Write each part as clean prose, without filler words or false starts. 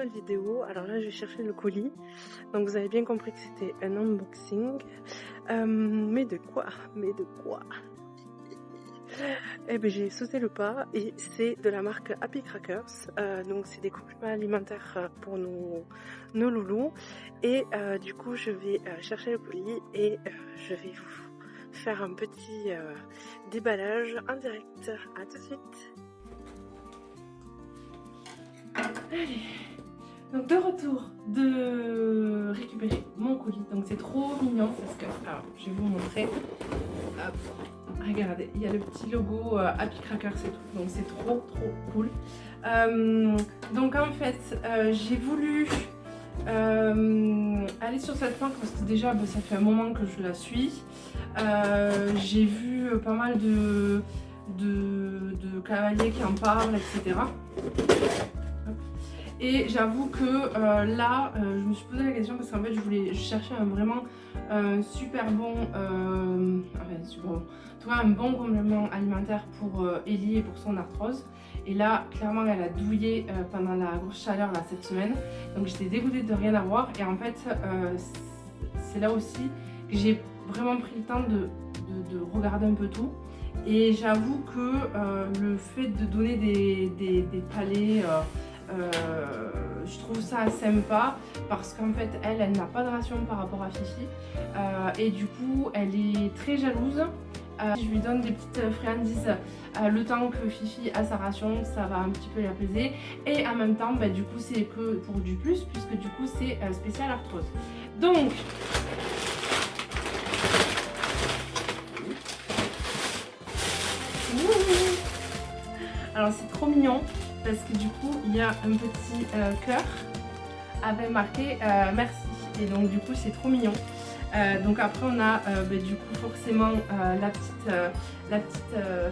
nouvelle vidéo. Alors là, je vais chercher le colis. Donc vous avez bien compris que c'était un unboxing. Mais de quoi? Eh ben j'ai sauté le pas et c'est de la marque Happy Crackers. Donc c'est des compléments alimentaires pour nos loulous. Et du coup, je vais chercher le colis et je vais vous faire un petit déballage en direct. À tout de suite. Allez. Donc de retour de récupérer mon colis. Donc c'est trop mignon parce que, alors je vais vous montrer. Hop. Regardez, il y a le petit logo Happy Crackers et tout, donc c'est trop cool. Donc en fait, j'ai voulu aller sur cette marque parce que déjà ça fait un moment que je la suis. J'ai vu pas mal de cavaliers qui en parlent, etc. Et j'avoue que là, je me suis posé la question parce qu'en fait, je cherchais vraiment super bon, un bon complément alimentaire pour Ellie et pour son arthrose. Et là, clairement, elle a douillé pendant la grosse chaleur là, cette semaine. Donc j'étais dégoûtée de rien avoir. Et en fait, c'est là aussi que j'ai vraiment pris le temps de regarder un peu tout. Et j'avoue que le fait de donner des palets, je trouve ça sympa parce qu'en fait elle n'a pas de ration par rapport à Fifi et du coup elle est très jalouse. Je lui donne des petites friandises le temps que Fifi a sa ration, ça va un petit peu l'apaiser et en même temps du coup c'est que pour du plus puisque du coup c'est spécial arthrose. Donc alors c'est trop mignon parce que du coup il y a un petit cœur avec marqué merci et donc du coup c'est trop mignon. Donc après on a du coup forcément la petite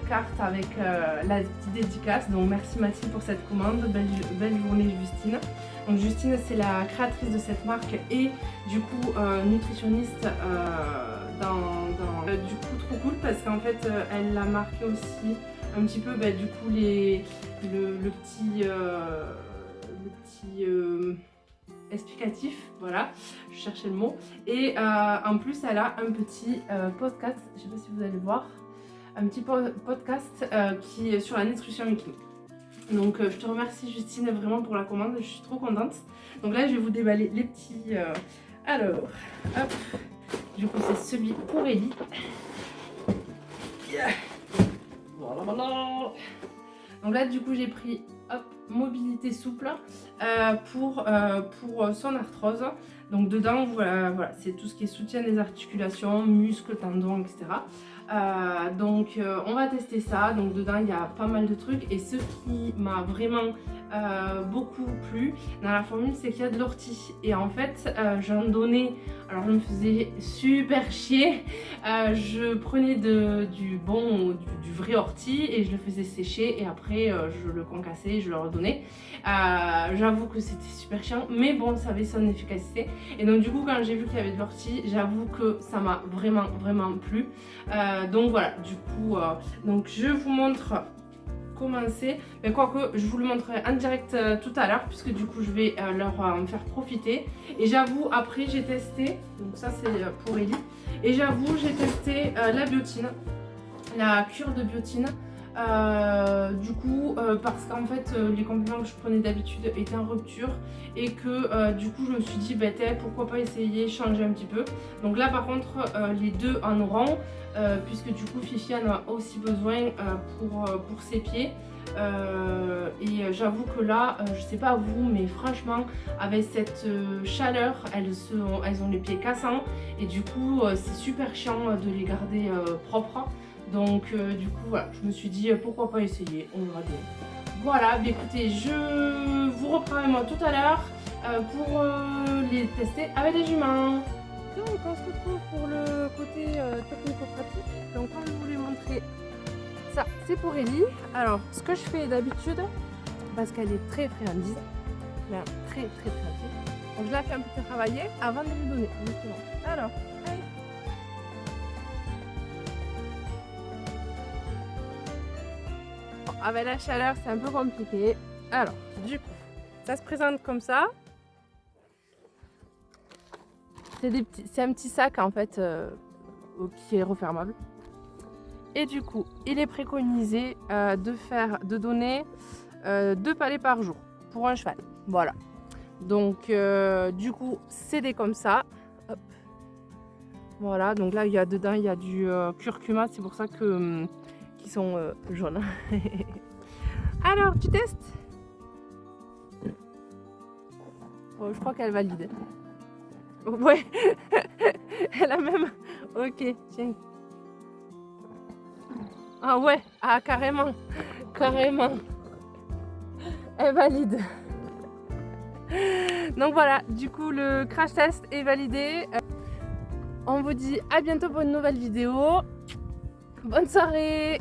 carte avec la petite dédicace. Donc merci Mathilde pour cette commande, belle journée Justine. Donc Justine c'est la créatrice de cette marque et du coup nutritionniste du coup trop cool parce qu'en fait elle a marqué aussi un petit peu du coup le petit explicatif, voilà, je cherchais le mot. Et en plus elle a un petit podcast, je sais pas si vous allez voir, un petit podcast qui est sur la nutrition équilibre. Donc je te remercie Justine vraiment pour la commande, je suis trop contente. Donc là je vais vous déballer les petits alors hop, du coup c'est celui pour Ellie. Yeah. Voilà. Donc là du coup j'ai pris mobilité souple pour son arthrose. Donc dedans voilà c'est tout ce qui est soutien des articulations, muscles, tendons, etc. Donc on va tester ça. Donc dedans il y a pas mal de trucs et ce qui m'a vraiment beaucoup plu dans la formule c'est qu'il y a de l'ortie et en fait j'en donnais, alors je me faisais super chier, je prenais du vrai ortie et je le faisais sécher et après je le concassais, je le redonnais. J'avoue que c'était super chiant mais bon ça avait son efficacité et donc du coup quand j'ai vu qu'il y avait de l'ortie j'avoue que ça m'a vraiment plu. Donc voilà du coup donc je vous montre commencer, mais quoique je vous le montrerai en direct tout à l'heure puisque du coup je vais leur en faire profiter. Et j'avoue après j'ai testé, donc ça c'est pour Ellie, et j'avoue j'ai testé la biotine, la cure de biotine. Du coup parce qu'en fait les compléments que je prenais d'habitude étaient en rupture et que du coup je me suis dit pourquoi pas essayer changer un petit peu. Donc là par contre les deux en auront puisque du coup Fifi en a aussi besoin pour ses pieds et j'avoue que là je sais pas vous mais franchement avec cette chaleur elles ont les pieds cassants et du coup c'est super chiant de les garder propres. Donc du coup voilà, je me suis dit pourquoi pas essayer, on verra bien. Voilà, écoutez, je vous reprends avec moi tout à l'heure pour les tester avec les juments. Donc on se retrouve pour le côté technico-pratique. Donc comme je vous l'ai montré, ça c'est pour Ellie. Alors ce que je fais d'habitude, parce qu'elle est très friandise, très friandise, donc je la fais un petit peu travailler avant de lui donner. Justement. Alors, allez. Avec la chaleur c'est un peu compliqué. Alors du coup Ça se présente comme ça. C'est un petit sac en fait qui est refermable. Et du coup, il est préconisé de donner 2 palets par jour pour un cheval. Voilà. Donc du coup, c'est des comme ça. Hop. Voilà, donc là dedans il y a du curcuma, c'est pour ça que qu'ils sont jaunes. Alors, tu testes? Oh, je crois qu'elle valide. Ouais, elle a même. Ok, tiens. Ah ouais, ah carrément, carrément. Elle valide. Donc voilà, du coup le crash test est validé. On vous dit à bientôt pour une nouvelle vidéo. Bonne soirée.